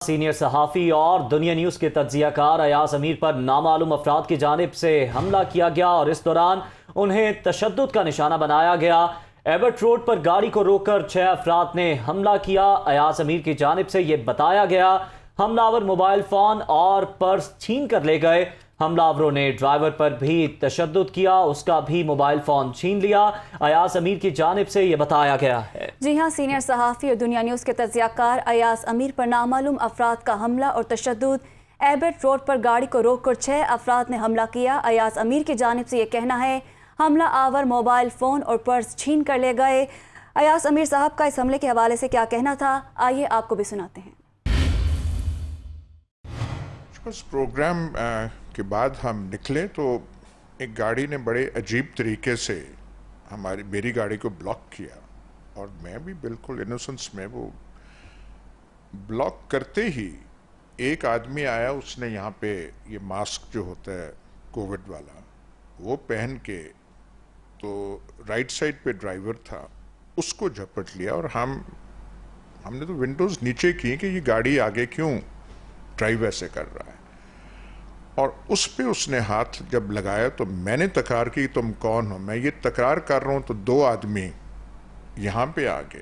Senior صحافی اور دنیا نیوز کے تجزیہ کار ایاز امیر پر نامعلوم افراد کی جانب سے حملہ کیا گیا اور اس دوران انہیں تشدد کا نشانہ بنایا گیا۔ ایبٹ روڈ پر گاڑی کو روک کر 6 افراد نے حملہ کیا۔ ایاز امیر کی جانب سے یہ بتایا گیا حملہ آور موبائل فون اور پرس چھین کر لے گئے۔ حملہ آوروں نے ڈرائیور پر بھی تشدد کیا، اس کا بھی موبائل فون چھین لیا۔ ایاز امیر کی جانب سے یہ بتایا گیا ہے۔ جی ہاں، سینئر صحافی اور دنیا نیوز کے تجزیہ کار ایاز امیر پر نامعلوم افراد کا حملہ اور تشدد۔ ایبٹ روڈ پر گاڑی کو روک کر 6 افراد نے حملہ کیا۔ ایاز امیر کی جانب سے یہ کہنا ہے حملہ آور موبائل فون اور پرس چھین کر لے گئے۔ ایاز امیر صاحب کا اس حملے کے حوالے سے کیا کہنا تھا، آئیے آپ کو بھی سناتے ہیں۔ اس پروگرام کے بعد ہم نکلے تو ایک گاڑی نے بڑے عجیب طریقے سے میری گاڑی کو بلاک کیا، اور میں بھی بالکل انوسنس میں وہ بلاک کرتے ہی ایک آدمی آیا، اس نے یہاں پہ یہ ماسک جو ہوتا ہے کووڈ والا وہ پہن کے، تو رائٹ سائڈ پہ ڈرائیور تھا، اس کو جھپٹ لیا، اور ہم نے تو ونڈوز نیچے کی کہ یہ گاڑی آگے کیوں ڈرائیو ایسے کر رہا ہے، اور اس پہ اس نے ہاتھ جب لگایا تو میں نے تکرار کی تم کون ہو؟ میں یہ تکرار کر رہا ہوں تو 2 آدمی یہاں پہ آ گئے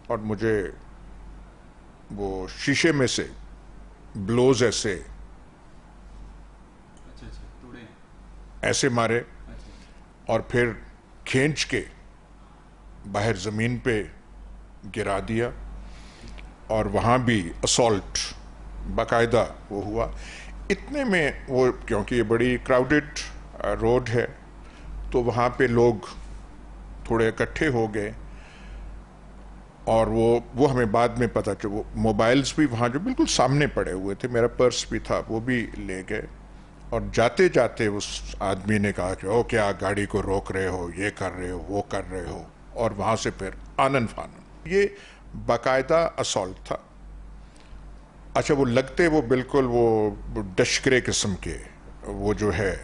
اور مجھے وہ شیشے میں سے بلوز ایسے مارے، اور پھر کھینچ کے باہر زمین پہ گرا دیا، اور وہاں بھی اسالٹ باقاعدہ وہ ہوا۔ اتنے میں وہ، کیونکہ یہ بڑی کراؤڈڈ روڈ ہے تو وہاں پہ لوگ تھوڑے اکٹھے ہو گئے، اور وہ ہمیں بعد میں پتہ چلا، وہ موبائلز بھی وہاں جو بالکل سامنے پڑے ہوئے تھے، میرا پرس بھی تھا، وہ بھی لے گئے، اور جاتے جاتے اس آدمی نے کہا کہ او کیا گاڑی کو روک رہے ہو، یہ کر رہے ہو، وہ کر رہے ہو، اور وہاں سے پھر آنن فانن یہ باقاعدہ اسالٹ تھا۔ اچھا، وہ لگتے وہ بالکل وہ ڈشکرے قسم کے، وہ جو ہے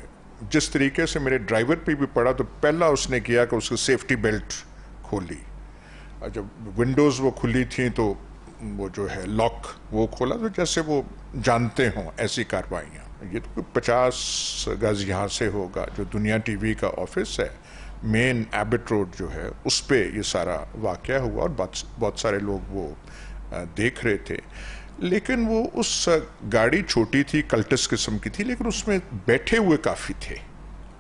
جس طریقے سے میرے ڈرائیور پہ بھی پڑا، تو پہلا اس نے کیا کہ اس کو سیفٹی بیلٹ کھولی، جب ونڈوز وہ کھلی تھیں تو وہ جو ہے لاک وہ کھولا، تو جیسے وہ جانتے ہوں ایسی کاروائیاں۔ یہ تو 50 گز یہاں سے ہوگا، جو دنیا ٹی وی کا آفس ہے مین ایبٹ روڈ جو ہے، اس پہ یہ سارا واقعہ ہوا، اور بہت سارے لوگ وہ دیکھ رہے تھے۔ لیکن وہ اس گاڑی چھوٹی تھی، کلٹس قسم کی تھی، لیکن اس میں بیٹھے ہوئے کافی تھے،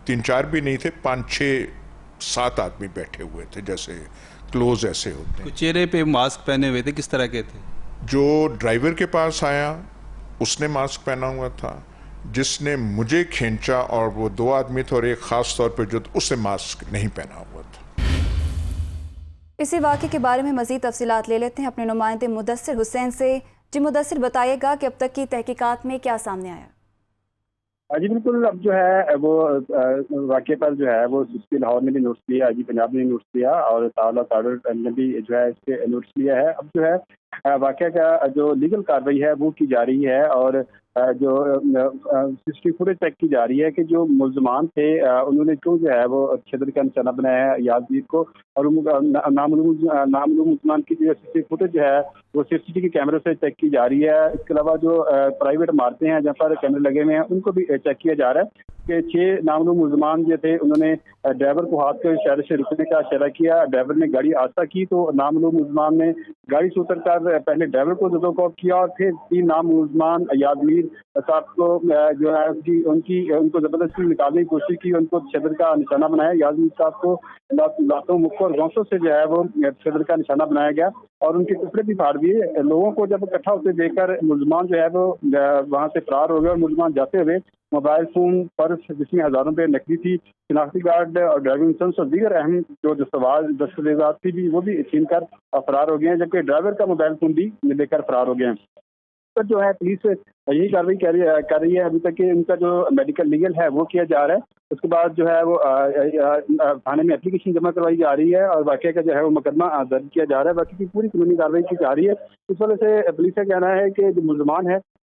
3-4 بھی نہیں تھے، 5-6-7 آدمی بیٹھے ہوئے تھے، جیسے کلوز ایسے ہوتے ہیں۔ چہرے پہ ماسک پہنے ہوئے تھے، کس طرح کے تھے؟ جو ڈرائیور کے پاس آیا اس نے ماسک پہنا ہوا تھا، جس نے مجھے کھینچا اور وہ 2 آدمی تھے، اور ایک خاص طور پہ جو اس نے ماسک نہیں پہنا ہوا تھا۔ اسی واقعے کے بارے میں مزید تفصیلات لے لیتے ہیں اپنے نمائندے مدثر حسین سے۔ جی مدثر، بتائیے گا کہ اب تک کی تحقیقات میں کیا سامنے آیا؟ جی بالکل، اب جو ہے وہ واقعے پر جو ہے وہ لاہور نے بھی نوٹس لیا، پنجاب نے نوٹس لیا، اور تارڑ نے بھی جو ہے اس کے نوٹس لیا ہے۔ اب جو ہے واقعہ کا جو لیگل کارروائی ہے وہ کی جا رہی ہے، اور جو CCTV فوٹیج چیک کی جا رہی ہے کہ جو ملزمان تھے انہوں نے کیوں جو ہے وہ تشدد کا نشانہ بنایا ہے ایاز امیر کو، اور نامعلوم ملزمان کی جو CCTV فوٹیج جو ہے وہ CCTV کے کیمرے سے چیک کی جا رہی ہے۔ اس کے علاوہ جو پرائیویٹ عمارتیں ہیں جہاں پر کیمرے لگے ہوئے ہیں ان کو بھی چیک کیا جا رہا ہے کہ 6 نامعلوم ملزمان جو تھے انہوں نے ڈرائیور کو ہاتھ کے اشارے سے رکنے کا اشارہ کیا، ڈرائیور نے گاڑی آہستہ کی تو نامعلوم ملزمان نے گاڑی سے اتر کر پہلے ڈرائیور کو زد و کوب کیا، اور پھر 3 نام ملزمان ایاز امیر صاحب کو جو ہے ان کو زبردستی نکالنے کی کوشش کی، ان کو تشدد کا نشانہ بنایا۔ ایاز امیر صاحب کو لاتوں، مکوں اور گونسوں سے جو ہے وہ تشدد کا نشانہ بنایا گیا، اور ان کے کپڑے بھی پھاڑ دیے۔ لوگوں کو جب اکٹھا ہوتے دیکھ کر ملزمان جو ہے وہ وہاں سے فرار ہو گئے، اور ملزمان جاتے ہوئے موبائل فون، پرس جس میں ہزاروں روپے نقدی تھی، شناختی کارڈ اور ڈرائیونگ لائسنس اور دیگر اہم جو دستاویزات تھی بھی وہ بھی چھین کر فرار ہو گئے ہیں، جبکہ ڈرائیور کا موبائل فون بھی لے کر فرار ہو گئے ہیں۔ تو جو ہے پولیس یہی کارروائی کر رہی ہے ابھی تک کہ ان کا جو میڈیکل لیگل ہے وہ کیا جا رہا ہے۔ اس کے بعد جو ہے وہ تھانے میں اپلیکیشن جمع کروائی جا رہی ہے، اور واقعہ کا جو ہے وہ مقدمہ درج کیا جا رہا ہے۔ باقی کی پوری قانونی کارروائی کی جا رہی ہے۔ اس وجہ سے پولیس کا کہنا ہے کہ جو ملزمان ہے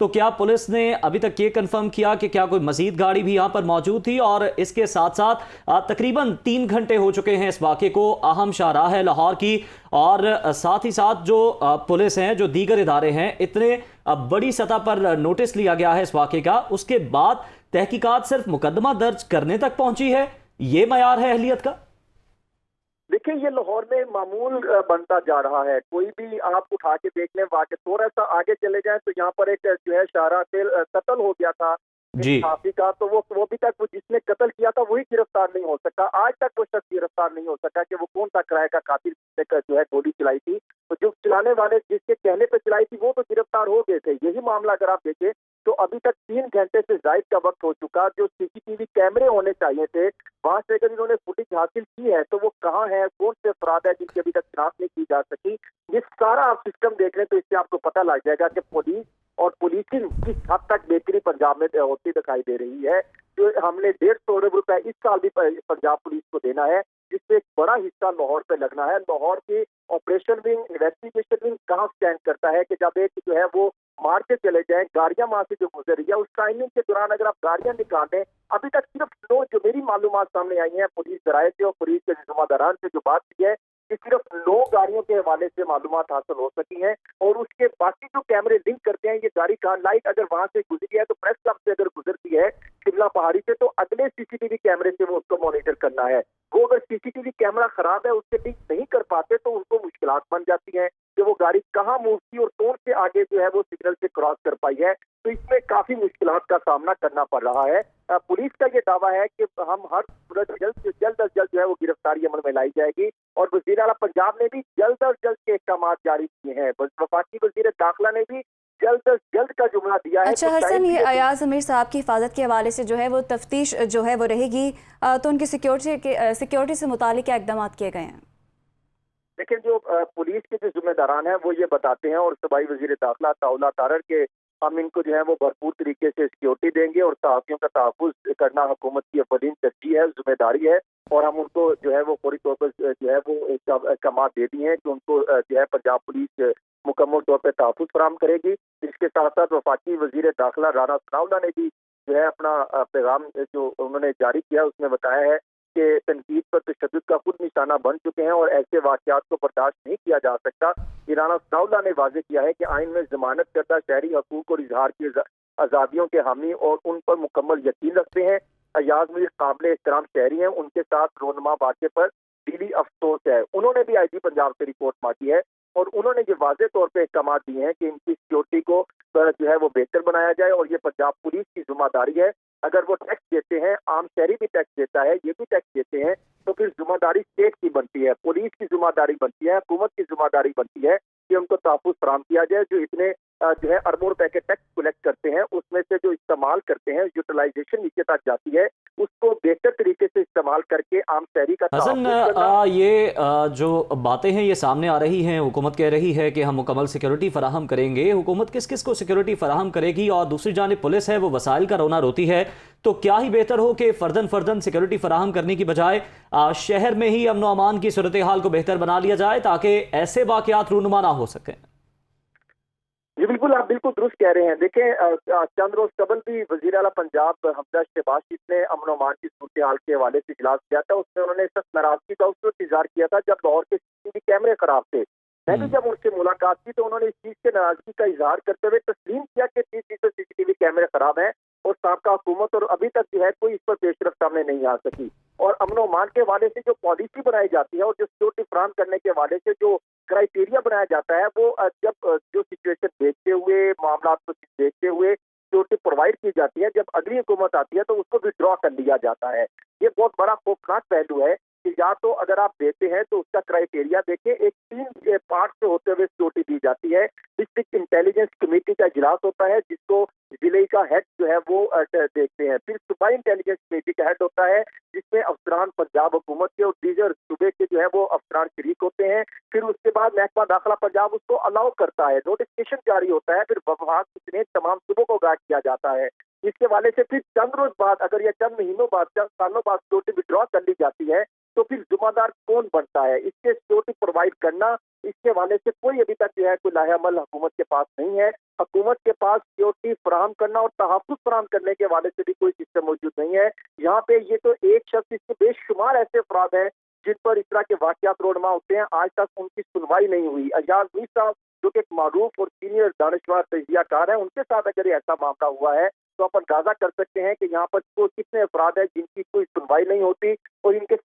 تو کیا پولیس نے ابھی تک یہ کنفرم کیا کہ کیا کوئی مزید گاڑی بھی یہاں پر موجود تھی؟ اور اس کے ساتھ ساتھ تقریباً 3 گھنٹے ہو چکے ہیں اس واقعے کو، اہم شاہراہ ہے لاہور کی، اور ساتھ ہی ساتھ جو پولیس ہیں، جو دیگر ادارے ہیں، اتنے بڑی سطح پر نوٹس لیا گیا ہے اس واقعے کا، اس کے بعد تحقیقات صرف مقدمہ درج کرنے تک پہنچی ہے؟ یہ معیار ہے اہلیت کا؟ دیکھیں، یہ لاہور میں معمول بنتا جا رہا ہے. کوئی بھی آپ اٹھا کے دیکھ لیں، واقع تھوڑا سا آگے چلے جائیں تو یہاں پر ایک جو ہے شاہراہ سے قتل ہو گیا تھا جی صحافی کا، تو وہ ابھی تک جس نے قتل کیا تھا وہی گرفتار نہیں ہو سکا. آج تک وہ شخص گرفتار نہیں ہو سکا کہ وہ کون سا کرائے کا قاتل جو ہے گولی چلائی تھی. تو جو چلانے والے جس کے کہنے پہ چلائی تھی وہ تو گرفتار ہو گئے تھے. یہی معاملہ اگر آپ دیکھیں تو ابھی تک 3 گھنٹے سے زائد کا وقت ہو چکا. جو CCTV کیمرے ہونے چاہیے تھے وہاں سے اگر انہوں نے فوٹیج حاصل کی ہے تو وہ کہاں ہے، کون سے افراد ہیں جن کی ابھی تک شناخت نہیں کی جا سکی. یہ سارا آپ سسٹم دیکھ لیں تو اس سے آپ کو پتہ لگ جائے گا کہ پولیس اور پولیسنگ کس حد تک بہتری پنجاب میں ہوتی دکھائی دے رہی ہے. جو ہم نے 150 ارب روپے اس سال بھی پنجاب پولیس کو دینا ہے، جس سے ایک بڑا حصہ لاہور پہ لگنا ہے. لاہور کی آپریشن ونگ، انویسٹیگیشن ونگ کہاں اسٹینڈ کرتا ہے کہ جب ایک جو ہے وہ مار کے چلے جائیں، گاڑیاں وہاں سے جو گزر رہی ہے اس ٹائمنگ کے دوران اگر آپ گاڑیاں نکالیں، ابھی تک صرف 9 جو میری معلومات سامنے آئی ہیں پولیس ذرائع سے اور پولیس کے ذمہ داران سے جو بات کی ہے کہ صرف 9 گاڑیوں کے حوالے سے معلومات حاصل ہو سکی ہیں. اور اس کے باقی جو کیمرے لنک کرتے ہیں یہ گاڑی کہاں لائٹ اگر وہاں سے گزری ہے تو پریس کلب سے اگر گزرتی ہے شملہ پہاڑی سے تو اگلے CCTV کیمرے سے وہ اس کو مانیٹر کرنا ہے. وہ اگر CCTV کیمرہ خراب ہے، اس سے لنک نہیں کر پاتے تو ان کو مشکلات بن جاتی ہیں کہ وہ گاڑی کہاں موو کی اور کون سے آگے جو ہے وہ سگنل سے کراس کر پائی ہے. تو اس میں کافی مشکلات کا سامنا کرنا پڑ رہا ہے. پولیس کا یہ دعویٰ ہے کہ ہم ہر صورت جلد سے جلد از جلد جو ہے وہ گرفتاری عمل میں لائی جائے گی. اور وزیر اعلیٰ پنجاب نے بھی جلد از جلد کے اقدامات جاری کیے ہیں. وفاقی وزیر داخلہ نے بھی جلد از جلد کا جملہ دیا ہے. اچھا حسن، یہ ایاز امیر صاحب کی حفاظت کے حوالے سے جو ہے وہ تفتیش جو ہے وہ رہے گی، تو ان کی سیکیورٹی سے متعلق کیا اقدامات کیے گئے ہیں؟ لیکن جو پولیس کے جو ذمہ داران ہیں وہ یہ بتاتے ہیں، اور صوبائی وزیر داخلہ طاولہ تارڑ کے ہم ان کو جو ہے وہ بھرپور طریقے سے سیکیورٹی دیں گے اور صحافیوں کا تحفظ کرنا حکومت کی اولین ترجیح ہے، ذمہ داری ہے. اور ہم ان کو جو ہے وہ فوری طور پر جو ہے وہ احکامات دے دیے ہیں کہ ان کو جو ہے پنجاب پولیس مکمل طور پہ تحفظ فراہم کرے گی. اس کے ساتھ ساتھ وفاقی وزیر داخلہ رانا ثناءاللہ نے بھی جو ہے اپنا پیغام جو انہوں نے جاری کیا اس میں بتایا ہے کہ تنقید پر تشدد کا خود نشانہ بن چکے ہیں اور ایسے واقعات کو برداشت نہیں کیا جا سکتا. رانا ثناءاللہ نے واضح کیا ہے کہ آئین میں ضمانت کردہ شہری حقوق اور اظہار کی آزادیوں کے حامی اور ان پر مکمل یقین رکھتے ہیں. ایاز میر قابل احترام شہری ہیں، ان کے ساتھ رونما واقعے پر دلی افسوس ہے. انہوں نے بھی IG پنجاب سے رپورٹ مانگی ہے اور انہوں نے یہ واضح طور پہ احکامات دیے ہیں کہ ان کی سیکیورٹی کو جو ہے وہ بہتر بنایا جائے. اور یہ پنجاب پولیس کی ذمہ داری ہے. اگر وہ ٹیکس دیتے ہیں، عام شہری بھی ٹیکس دیتا ہے، یہ بھی ٹیکس دیتے ہیں، تو پھر ذمہ داری اسٹیٹ کی بنتی ہے، پولیس کی ذمہ داری بنتی ہے، حکومت کی ذمہ داری بنتی ہے کہ ان کو تحفظ فراہم کیا جائے. جو اتنے جو ہے اربوں روپے کے ٹیکس کلیکٹ کرتے ہیں اس میں سے جو استعمال کرتے ہیں، یوٹیلائزیشن نیچے تک جاتی ہے، اس کو بہتر طریقے سے استعمال کر کے عام شہری کا حسن، یہ جو باتیں ہیں یہ سامنے آ رہی ہیں، حکومت کہہ رہی ہے کہ ہم مکمل سیکیورٹی فراہم کریں گے. حکومت کس کس کو سیکیورٹی فراہم کرے گی؟ اور دوسری جانب پولیس ہے وہ وسائل کا رونا روتی ہے. تو کیا ہی بہتر ہو کہ فردن سیکیورٹی فراہم کرنے کی بجائے شہر میں ہی امن و امان کی صورتحال کو بہتر بنا لیا جائے تاکہ ایسے واقعات رونما نہ ہو سکیں؟ جی بالکل، آپ بالکل درست کہہ رہے ہیں. دیکھیں، چند روز قبل بھی وزیر اعلیٰ پنجاب حمزہ شہباز شریف نے امن و امان کی صورتحال کے حوالے سے اجلاس کیا تھا. اس میں انہوں نے سخت ناراضگی کا اس وقت اظہار کیا تھا جب لاہور کے CCTV کیمرے خراب تھے. میں بھی جب ان سے ملاقات کی تو انہوں نے اس چیز سے ناراضگی کا اظہار کرتے ہوئے تسلیم کیا کہ 30% CCTV کیمرے خراب ہیں اور سابقہ حکومت اور ابھی تک جو ہے کوئی اس پر پیش رفت سامنے نہیں آ سکی. اور امن و امان کے حوالے سے جو پالیسی بنائی جاتی ہے اور جو سیکورٹی فراہم کرنے کے حوالے سے جو کرائیٹیریا بنایا جاتا ہے، وہ جب جو سچویشن دیکھتے ہوئے، معاملات کو دیکھتے ہوئے سیکورٹی پرووائڈ کی جاتی ہے، جب اگلی حکومت آتی ہے تو اس کو بھی ڈرا کر لیا جاتا ہے. یہ بہت بڑا خوفناک پہلو ہے کہ یا تو اگر آپ دیتے ہیں تو اس کا کرائیٹیریا دیکھیں. ایک 3 پارٹ سے ہوتے ہوئے سیکورٹی دی جاتی ہے. ڈسٹرکٹ انٹیلیجنس کمیٹی کا اجلاس ہوتا ہے جس کو ضلع کا ہیڈ جو ہے وہ دیکھتے ہیں. پھر صوبائی انٹیلیجنس کمیٹی کا ہیڈ ہوتا ہے جس میں افسران پنجاب حکومت کے اور دیگر صوبے کے جو ہے وہ افسران شریک ہوتے ہیں. پھر اس کے بعد محکمہ داخلہ پنجاب اس کو الاؤ کرتا ہے، نوٹیفکیشن جاری ہوتا ہے، پھر وفاق سمیت تمام صوبوں کو گائیڈ کیا جاتا ہے. اس کے حوالے سے پھر چند روز بعد، اگر یہ چند مہینوں بعد، چند سالوں بعد سیکورٹی ودرا کر لی جاتی ہے تو پھر ذمہ دار کون بنتا ہے؟ اس کے سیکورٹی پرووائڈ کرنا اس کے حوالے سے کوئی ابھی تک جو ہے کوئی لاہ عمل حکومت کے پاس نہیں ہے. حکومت کے پاس سیکورٹی فراہم کرنا اور تحفظ فراہم کرنے کے حوالے سے بھی کوئی سسٹم موجود نہیں ہے. یہاں پہ یہ تو ایک شخص، اس کے بے شمار ایسے افراد ہیں جن پر اس طرح کے واقعات رونما ہوتے ہیں، آج تک ان کی سنوائی نہیں ہوئی. ایاز میر صاحب جو کہ ایک معروف اور سینئر دانشور تجزیہ کار ہیں، ان کے ساتھ اگر یہ ایسا معاملہ ہوا ہے تو آپ اندازہ کر سکتے ہیں کہ یہاں پر کتنے افراد ہیں جن کی کوئی سنوائی نہیں ہوتی. اور ان کے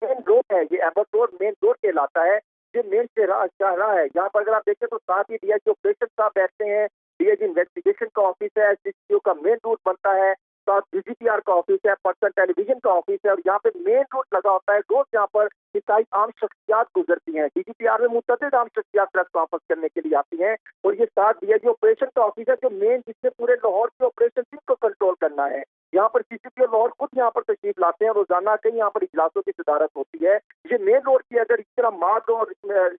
مین روڈ ہے، یہ ایبٹ روڈ مین روڈ کہلاتا ہے، یہ مین شاہراہ ہے. یہاں پر اگر آپ دیکھیں تو ساتھ ہی ڈی آئی جی آپریشن صاحب بیٹھتے ہیں، ڈی آئی جی انویسٹیگیشن کا آفس ہے، سی سی او کا مین روڈ بنتا ہے، ساتھ ڈی جی پی آر کا آفس ہے، پرسن ٹیلی ویژن کا آفس ہے، اور یہاں پہ مین روڈ لگا ہوتا ہے. روڈ جہاں پر عام شخصیات گزرتی ہیں. ڈی جی پی آر میں متعدد عام شخصیات پریس کانفرنس کرنے کے لیے آتی ہیں. اور یہ ساتھ ڈی آئی جی آپریشن کا آفس ہے جو مین جس سے پورے لاہور کے آپریشن کو کنٹرول کرنا ہے. یہاں پر سی سی پی او لاہور خود یہاں پر تشریف لاتے ہیں، روزانہ کئی یہاں پر اجلاسوں کی صدارت ہوتی ہے. یہ مین روڈ کی اگر اس طرح ماد اور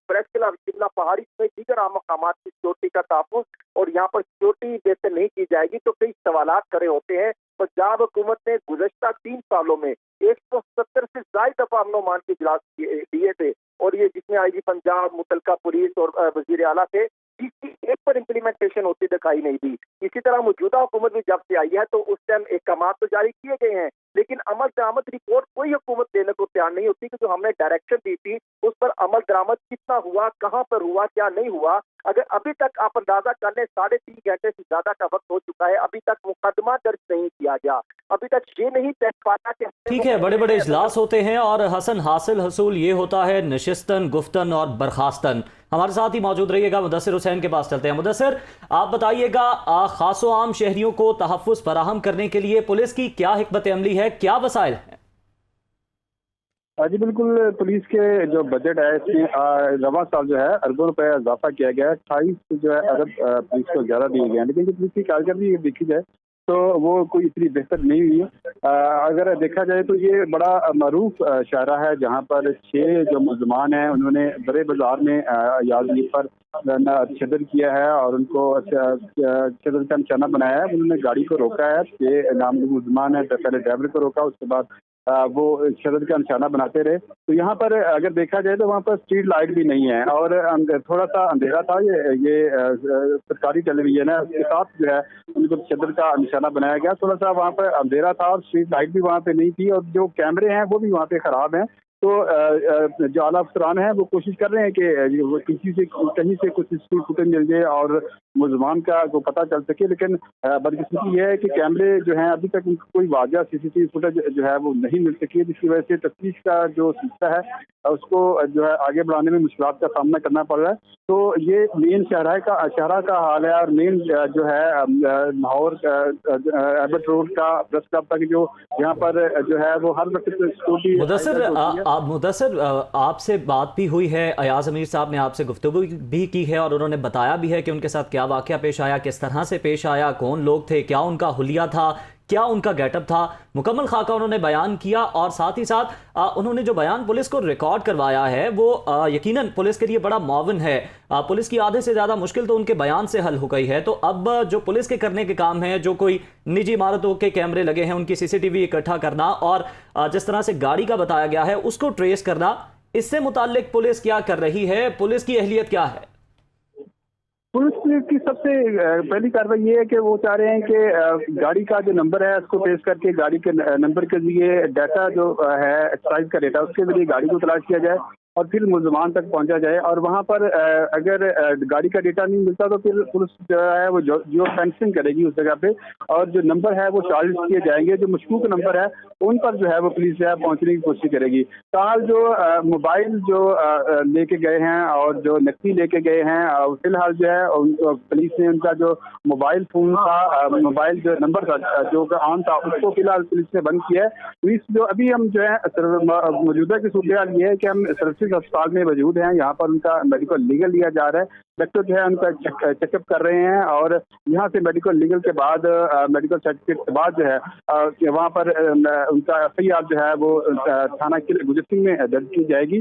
پریس قلعہ شملہ پہاڑی میں دیگر عام مقامات کی سیکورٹی کا تحفظ اور یہاں پر سیکورٹی جیسے نہیں کی جائے گی تو کئی سوالات کھڑے ہوتے ہیں. پنجاب حکومت نے گزشتہ 3 سالوں میں 170 سے زائد دفعہ امن و امان کے اجلاس دیے تھے، اور یہ جس میں آئی جی پنجاب، متعلقہ پولیس اور وزیر اعلیٰ تھے، اس کی ایک پر امپلیمنٹیشن ہوتی دکھائی نہیں دی. اسی طرح موجودہ حکومت بھی جب سے آئی ہے تو اس ٹائم احکامات تو جاری کیے گئے ہیں، لیکن عمل درآمد رپورٹ کوئی حکومت دینے کو تیار نہیں ہوتی کہ جو ہم نے ڈائریکشن دی تھی اس پر عمل درآمد کتنا ہوا، کہاں پر ہوا، کیا نہیں ہوا. اگر ابھی تک آپ اندازہ کر لیں 3.5 گھنٹے سے زیادہ کا وقت ہو چکا ہے، ابھی تک مقدمہ درج نہیں کیا گیا، ابھی تک یہ نہیں طے پایا کہ ٹھیک ہے، بڑے بڑے اجلاس ہوتے ہیں اور حسن حاصل حصول یہ ہوتا ہے نشستن، گفتن اور برخاستن. ہمارے ساتھ ہی موجود رہیے گا. مدثر حسین کے پاس چلتے ہیں. مدثر، آپ بتائیے گا خاص و عام شہریوں کو تحفظ فراہم کرنے کے لیے پولیس کی کیا حکمت عملی ہے، کیا وسائل ہیں؟ جی بالکل، پولیس کے جو بجٹ ہے اس میں رواں سال جو ہے اربوں روپے اضافہ کیا گیا ہے. 28 جو ہے ارب پولیس کو زیادہ دیے گئے ہیں، لیکن جو پولیس کی کارکردگی دیکھی جائے تو وہ کوئی اتنی بہتر نہیں ہوئی ہے. اگر دیکھا جائے تو یہ بڑا معروف شاہراہ ہے جہاں پر 6 جو ملزمان ہیں انہوں نے بڑے بازار میں ایاز میر پر تشدد کیا ہے اور ان کو تشدد کا نشانہ بنایا ہے. انہوں نے گاڑی کو روکا ہے، 6 نامزد ملزمان ہیں، پہلے ڈرائیور کو روکا، اس کے بعد وہ شدت کا نشانہ بناتے رہے. تو یہاں پر اگر دیکھا جائے تو وہاں پر اسٹریٹ لائٹ بھی نہیں ہے اور تھوڑا سا اندھیرا تھا. یہ سرکاری ٹیلی ویژن ہے، اس کے ساتھ جو ہے ان کو شدت کا نشانہ بنایا گیا. تھوڑا سا وہاں پر اندھیرا تھا اور اسٹریٹ لائٹ بھی وہاں پہ نہیں تھی، اور جو کیمرے ہیں وہ بھی وہاں پہ خراب ہیں. تو جو اعلیٰ افسران ہیں وہ کوشش کر رہے ہیں کہ کسی سے کہیں سے کچھ اس کی فوٹیج مل جائے اور ملزمان کا کو پتہ چل سکے. لیکن بدقسمتی یہ ہے کہ کیمرے جو ہیں ابھی تک کوئی واضح CCTV فوٹیج جو ہے وہ نہیں مل سکی ہے، جس کی وجہ سے تفتیش کا جو سلسلہ ہے اس کو جو ہے آگے بڑھانے میں مشکلات کا سامنا کرنا پڑ رہا ہے. تو یہ مین شاہراہ کا حال ہے. اور مین جو ہے لاہور ایبٹ روڈ کا پریس کلب تک جو یہاں پر جو ہے وہ ہر وقت مدثر آپ سے بات بھی ہوئی ہے، ایاز امیر صاحب نے آپ سے گفتگو بھی کی ہے اور انہوں نے بتایا بھی ہے کہ ان کے ساتھ کیا واقعہ پیش آیا، کس طرح سے پیش آیا، کون لوگ تھے، کیا ان کا حلیہ تھا، کیا ان کا گیٹ اپ تھا. مکمل خاکہ انہوں نے بیان کیا اور ساتھ ہی ساتھ انہوں نے جو بیان پولیس کو ریکارڈ کروایا ہے وہ یقیناً پولیس کے لیے بڑا معاون ہے. پولیس کی آدھے سے زیادہ مشکل تو ان کے بیان سے حل ہو گئی ہے. تو اب جو پولیس کے کرنے کے کام ہیں، جو کوئی نجی عمارتوں کے کیمرے لگے ہیں ان کی CCTV اکٹھا کرنا اور جس طرح سے گاڑی کا بتایا گیا ہے اس کو ٹریس کرنا، اس سے متعلق پولیس کیا کر رہی ہے، پولیس کی اہلیت کیا ہے؟ پولیس کی سب سے پہلی کارروائی یہ ہے کہ وہ چاہ رہے ہیں کہ گاڑی کا جو نمبر ہے اس کو ٹریس کر کے گاڑی کے نمبر کے ذریعے ڈیٹا جو ہے ایکسائز کا ڈیٹا اس کے ذریعے گاڑی کو تلاش کیا جائے اور پھر ملزمان تک پہنچا جائے. اور وہاں پر اگر گاڑی کا ڈیٹا نہیں ملتا تو پھر پولیس جو ہے وہ جیو فینسنگ کرے گی اس جگہ پہ، اور جو نمبر ہے وہ چارج کیے جائیں گے. جو مشکوک نمبر ہے ان پر جو ہے وہ پولیس جو ہے پہنچنے کی کوشش کرے گی. تاحال جو موبائل جو لے کے گئے ہیں اور جو نقدی لے کے گئے ہیں، فی الحال جو ہے پولیس نے ان کا جو موبائل فون تھا، موبائل جو نمبر تھا جو آن تھا، اس کو فی الحال پولیس نے بند کیا ہے. پولیس جو ابھی ہم جو ہے موجودہ کی صورتحال یہ ہے کہ ہم سروسز اسپتال میں موجود ہیں، یہاں پر ان کا میڈیکل لیگل لیا جا رہا ہے. ڈاکٹر جو ہے ان کا چیک اپ کر رہے ہیں اور یہاں سے میڈیکل لیگل کے بعد میڈیکل سرٹیفکیٹ کے بعد جو ہے وہاں پر ان کا FIR جو ہے وہ تھانہ گجر سنگھ میں درج کی جائے گی.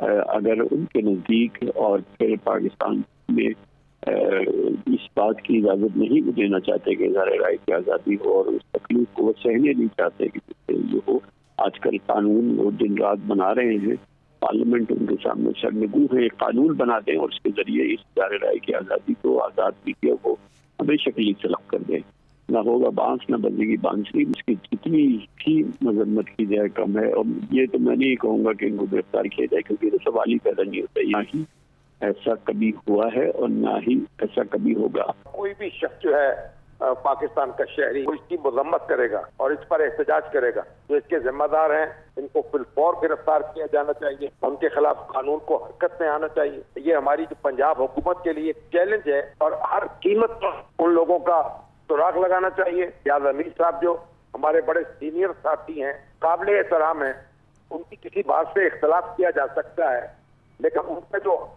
اگر ان کے نزدیک اور پھر پاکستان میں اس بات کی اجازت نہیں دینا چاہتے کہ اظہار رائے کی آزادی ہو اور اس تکلیف کو وہ سہنے نہیں چاہتے کہ جس سے یہ ہو، آج کل قانون وہ دن رات بنا رہے ہیں، پارلیمنٹ ان کے سامنے سرنگو ہے، قانون بنا دیں اور اس کے ذریعے اس اظہار رائے کی آزادی کو، آزاد میڈیا کو ہمیشہ کے لیے طلب کر دیں۔ نہ ہوگا بانس نہ بجے گی بانسری، اس کی جتنی بھی مذمت کی جائے کم ہے۔ اور یہ تو میں نہیں کہوں گا کہ ان کو گرفتار کیا جائے، کیونکہ یہ سوال ہی پیدا نہیں ہوتا، نہ ہی ایسا کبھی ہوا ہے اور نہ ہی ایسا کبھی ہوگا۔ کوئی بھی شخص جو ہے پاکستان کا شہری وہ اس کی مذمت کرے گا اور اس پر احتجاج کرے گا، جو اس کے ذمہ دار ہیں ان کو بالفور گرفتار کیا جانا چاہیے، ان کے خلاف قانون کو حرکت میں آنا چاہیے۔ یہ ہماری جو پنجاب حکومت کے لیے چیلنج ہے اور ہر قیمت پر ان لوگوں کا سراغ لگانا چاہیے۔ ایاز امیر صاحب جو ہمارے بڑے سینئر ساتھی ہیں، قابل احترام ہیں، ان کی کسی بات سے اختلاف کیا جا سکتا ہے، لیکن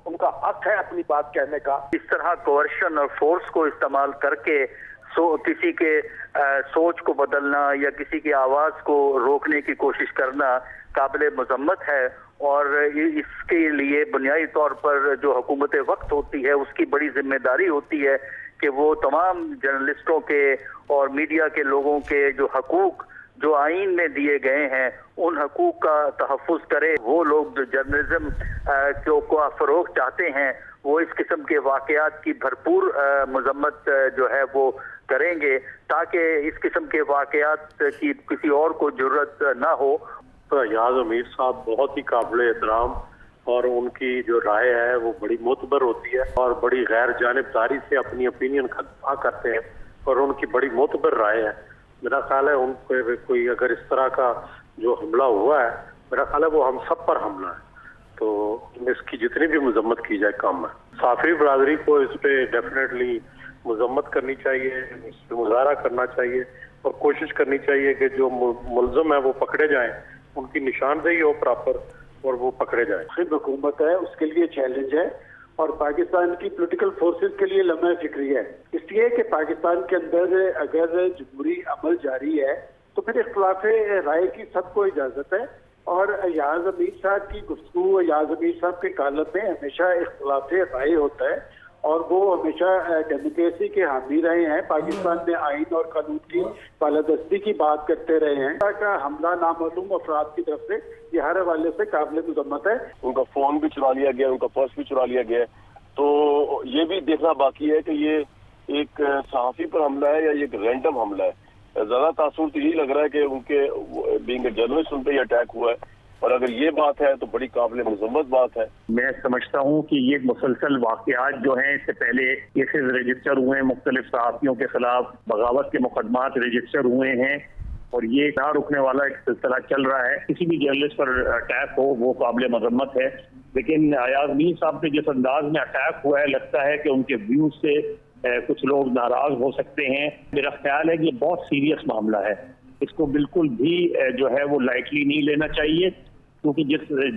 ان کا حق ہے اپنی بات کہنے کا۔ اس طرح کوئرشن اور فورس کو استعمال کر کے کسی کے سوچ کو بدلنا یا کسی کی آواز کو روکنے کی کوشش کرنا قابل مذمت ہے، اور اس کے لیے بنیادی طور پر جو حکومت وقت ہوتی ہے اس کی بڑی ذمہ داری ہوتی ہے کہ وہ تمام جرنلسٹوں کے اور میڈیا کے لوگوں کے جو حقوق جو آئین میں دیے گئے ہیں ان حقوق کا تحفظ کرے۔ وہ لوگ جو جرنلزم کو فروغ چاہتے ہیں وہ اس قسم کے واقعات کی بھرپور مذمت جو ہے وہ کریں گے، تاکہ اس قسم کے واقعات کی کسی اور کو جرت نہ ہو۔ تو ایاز امیر صاحب بہت ہی قابل احترام اور ان کی جو رائے ہے وہ بڑی معتبر ہوتی ہے اور بڑی غیر جانبداری سے اپنی اوپینین کا دفاع کرتے ہیں، اور ان کی بڑی معتبر رائے ہے۔ میرا خیال ہے ان پہ کوئی اگر اس طرح کا جو حملہ ہوا ہے، میرا خیال ہے وہ ہم سب پر حملہ ہے، تو اس کی جتنی بھی مذمت کی جائے کم ہے۔ صحافی برادری کو اس پہ ڈیفینیٹلی مذمت کرنی چاہیے، اس پہ مظاہرہ کرنا چاہیے اور کوشش کرنی چاہیے کہ جو ملزم ہیں وہ پکڑے جائیں، ان کی نشاندہی ہو پراپر اور وہ پکڑے جائیں۔ خود حکومت ہے، اس کے لیے چیلنج ہے، اور پاکستان کی پولیٹیکل فورسز کے لیے لمحہ فکری ہے، اس لیے کہ پاکستان کے اندر اگر جمہوری عمل جاری ہے تو پھر اختلاف رائے کی سب کو اجازت ہے، اور ایاز امیر صاحب کی گفتگو، ایاز امیر صاحب کے کالم میں ہمیشہ اختلاف رائے ہوتا ہے، اور وہ ہمیشہ ڈیموکریسی کے حامی رہے ہیں، پاکستان میں آئین اور قانون کی بالادستی کی بات کرتے رہے ہیں۔ کا حملہ نامعلوم افراد کی طرف سے یہ ہر حوالے سے قابل مذمت ہے۔ ان کا فون بھی چرا لیا گیا، ان کا پرس بھی چرا لیا گیا، تو یہ بھی دیکھنا باقی ہے کہ یہ ایک صحافی پر حملہ ہے یا یہ ایک رینڈم حملہ ہے۔ زیادہ تاثر تو یہی لگ رہا ہے کہ ان کے بینگ اے جرنلسٹ ان پہ یہ اٹیک ہوا ہے، اور اگر یہ بات ہے تو بڑی قابل مذمت بات ہے۔ میں سمجھتا ہوں کہ یہ مسلسل واقعات جو ہیں، اس سے پہلے کیسز رجسٹر ہوئے ہیں، مختلف صحافیوں کے خلاف بغاوت کے مقدمات رجسٹر ہوئے ہیں، اور یہ نہ رکنے والا ایک سلسلہ چل رہا ہے۔ کسی بھی جرنلسٹ پر اٹیک ہو وہ قابل مذمت ہے، لیکن ایاز امیر صاحب پہ جس انداز میں اٹیک ہوا ہے، لگتا ہے کہ ان کے ویوز سے کچھ لوگ ناراض ہو سکتے ہیں۔ میرا خیال ہے کہ یہ بہت سیریس معاملہ ہے، اس کو بالکل بھی جو ہے وہ لائٹلی نہیں لینا چاہیے، کیونکہ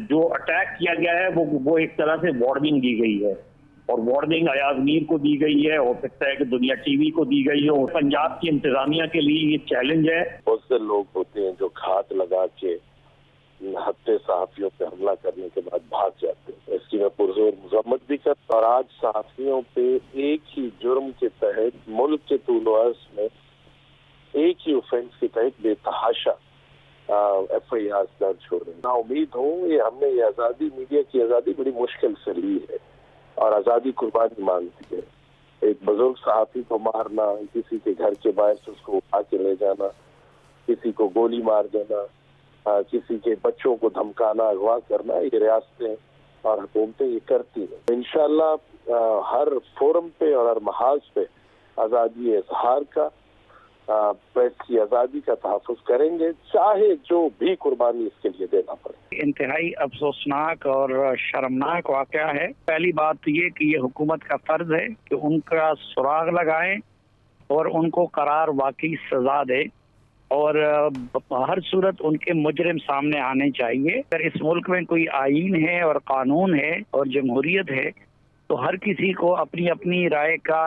جو اٹیک کیا گیا ہے وہ ایک طرح سے وارننگ دی گئی ہے، اور وارننگ ایاز میر کو دی گئی ہے، ہو سکتا ہے کہ دنیا ٹی وی کو دی گئی ہو۔ پنجاب کی انتظامیہ کے لیے یہ چیلنج ہے۔ بہت سے لوگ ہوتے ہیں جو گھات لگا کے ہفتے صحافیوں پہ حملہ کرنے کے بعد بھاگ جاتے ہیں، اس کی میں پرزور مذمت بھی کرتا ہوں۔ اور آج صحافیوں پہ ایک ہی جرم کے تحت ملک کے طول و عرض میں ایک ہی اوفینس کے تحت بے تحاشا ایف آئی آر درج ہو رہے ہیں۔ نا امید ہوں یہ ہم نے یہ آزادی، میڈیا کی آزادی بڑی مشکل سے لی ہے، اور آزادی قربانی مانگتی ہے۔ ایک بزرگ صحافی کو مارنا، کسی کے گھر کے باہر سے اس کو اٹھا کے لے جانا، کسی کو گولی مار دینا، کسی کے بچوں کو دھمکانا، اغوا کرنا، یہ ریاستیں اور حکومتیں یہ کرتی ہیں۔ انشاءاللہ ہر فورم پہ اور ہر محاذ پہ آزادی اظہار کا، پریس کی آزادی کا تحفظ کریں گے، چاہے جو بھی قربانی اس کے لیے دینا پڑے۔ انتہائی افسوسناک اور شرمناک واقعہ ہے۔ پہلی بات تو یہ کہ یہ حکومت کا فرض ہے کہ ان کا سراغ لگائیں اور ان کو قرار واقعی سزا دے، اور ہر صورت ان کے مجرم سامنے آنے چاہیے۔ اگر اس ملک میں کوئی آئین ہے اور قانون ہے اور جمہوریت ہے تو ہر کسی کو اپنی اپنی رائے کا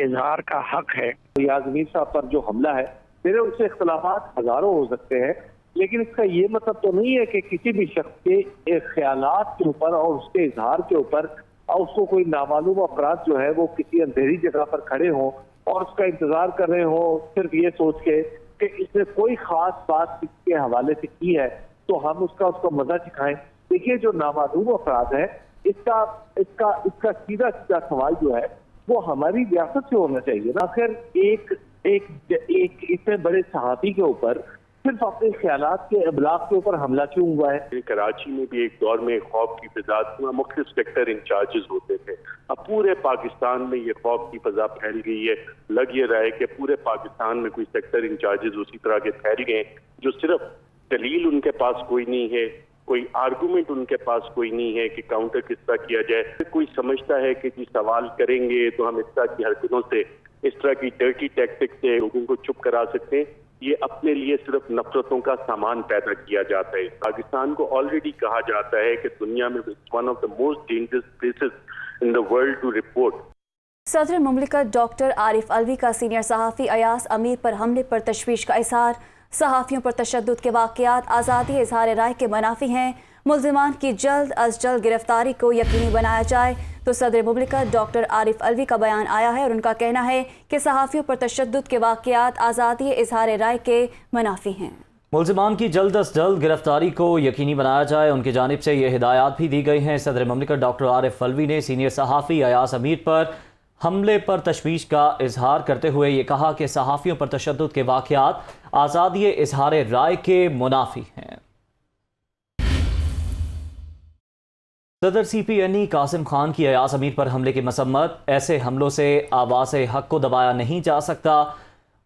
اظہار کا حق ہے۔ ایاز امیر صاحب پر جو حملہ ہے، میرے ان سے اختلافات ہزاروں ہو سکتے ہیں، لیکن اس کا یہ مطلب تو نہیں ہے کہ کسی بھی شخص کے خیالات کے اوپر اور اس کے اظہار کے اوپر اور اس کو کوئی نامعلوم افراد جو ہے وہ کسی اندھیری جگہ پر کھڑے ہوں اور اس کا انتظار کر رہے ہوں صرف یہ سوچ کے کہ اس نے کوئی خاص بات اس کے حوالے سے کی ہے تو ہم اس کا مزہ چکھائیں۔ دیکھیے جو نامعلوم افراد ہے اس کا سیدھا سوال جو ہے وہ ہماری ریاست سے ہونا چاہیے نا۔ آخر ایک اتنے بڑے صحافی کے اوپر صرف اپنے خیالات کے ابلاغ کے اوپر حملہ کیوں ہوا ہے؟ کراچی میں بھی ایک دور میں خوف کی فضا مختلف سیکٹر انچارجز ہوتے تھے، اب پورے پاکستان میں یہ خوف کی فضا پھیل گئی ہے۔ لگ یہ رہا ہے کہ پورے پاکستان میں کوئی سیکٹر انچارجز اسی طرح کے پھیل گئے ہیں جو صرف دلیل ان کے پاس کوئی نہیں ہے، کوئی آرگومنٹ ان کے پاس کوئی نہیں ہے کہ کاؤنٹر کس طرح کیا جائے۔ کوئی سمجھتا ہے کہ جی سوال کریں گے تو ہم اس طرح کی حرکتوں سے، اس طرح کی ڈرٹی ٹیکٹک سے لوگوں کو چپ کرا سکتے ہیں۔ یہ اپنے لیے صرف نفرتوں کا سامان پیدا کیا جاتا ہے۔ پاکستان کو آلریڈی کہا جاتا ہے کہ دنیا میں one of the most dangerous places in the world to report. صدر مملکت ڈاکٹر عارف الوی کا سینئر صحافی ایاز امیر پر حملے پر تشویش کا اظہار۔ صحافیوں پر تشدد کے واقعات آزادی اظہار رائے کے منافی ہیں، ملزمان کی جلد از جلد گرفتاری کو یقینی بنایا جائے۔ تو صدر مملکت ڈاکٹر عارف الوی کا بیان آیا ہے اور ان کا کہنا ہے کہ صحافیوں پر تشدد کے واقعات آزادی اظہار رائے کے منافی ہیں۔ ملزمان کی جلد از جلد گرفتاری کو یقینی بنایا جائے، ان کی جانب سے یہ ہدایات بھی دی گئی ہیں۔ صدر مملکت ڈاکٹر عارف الوی نے سینئر صحافی ایاز امیر پر حملے پر تشویش کا اظہار کرتے ہوئے یہ کہا کہ صحافیوں پر تشدد کے واقعات آزادی اظہار رائے کے منافی ہیں۔ صدر سی پی این ای قاسم خان کی ایاز امیر پر حملے کی مذمت، ایسے حملوں سے آواز حق کو دبایا نہیں جا سکتا۔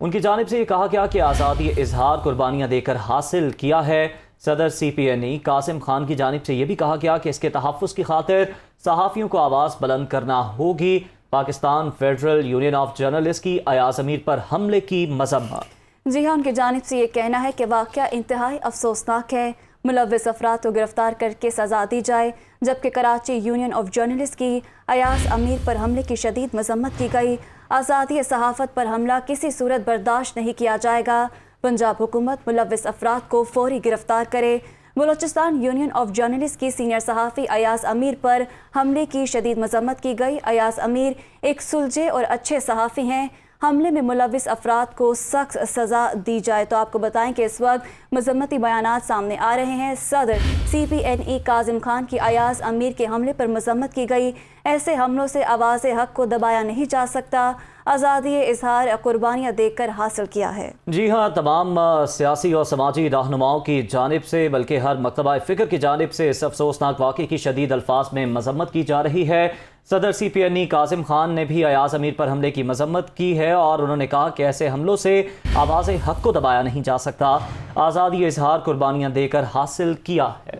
ان کی جانب سے یہ کہا گیا کہ آزادی اظہار قربانیاں دے کر حاصل کیا ہے۔ صدر سی پی این ای قاسم خان کی جانب سے یہ بھی کہا گیا کہ اس کے تحفظ کی خاطر صحافیوں کو آواز بلند کرنا ہوگی۔ Pakistan federal union of journalist کی ایاز امیر پر حملے کی مذمت۔ جی ہاں، ان کی جانب سے یہ کہنا ہے کہ واقعہ انتہائی افسوسناک ہے، ملوث افراد کو گرفتار کر کے سزا دی جائے، جبکہ کراچی یونین آف جرنلسٹ کی ایاز امیر پر حملے کی شدید مذمت کی گئی۔ آزادی صحافت پر حملہ کسی صورت برداشت نہیں کیا جائے گا۔ پنجاب حکومت ملوث افراد کو فوری گرفتار کرے۔ بلوچستان یونین آف جرنلسٹ کی سینئر صحافی ایاز امیر پر حملے کی شدید مذمت کی گئی۔ ایاز امیر ایک سلجھے اور اچھے صحافی ہیں، حملے میں ملوث افراد کو سخت سزا دی جائے۔ تو آپ کو بتائیں کہ اس وقت مذمتی بیانات سامنے آ رہے ہیں۔ صدر سی پی این ای قاسم خان کی ایاز امیر کے حملے پر مذمت کی گئی۔ ایسے حملوں سے آواز حق کو دبایا نہیں جا سکتا، آزادی اظہار قربانیاں دے کر حاصل کیا ہے۔ جی ہاں، تمام سیاسی اور سماجی رہنماؤں کی جانب سے بلکہ ہر مکتبہ فکر کی جانب سے اس افسوسناک واقعے کی شدید الفاظ میں مذمت کی جا رہی ہے۔ صدر سی پی این ای قاسم خان نے بھی ایاز امیر پر حملے کی مذمت کی ہے اور انہوں نے کہا کہ ایسے حملوں سے آواز حق کو دبایا نہیں جا سکتا، آزادی اظہار قربانیاں دے کر حاصل کیا ہے۔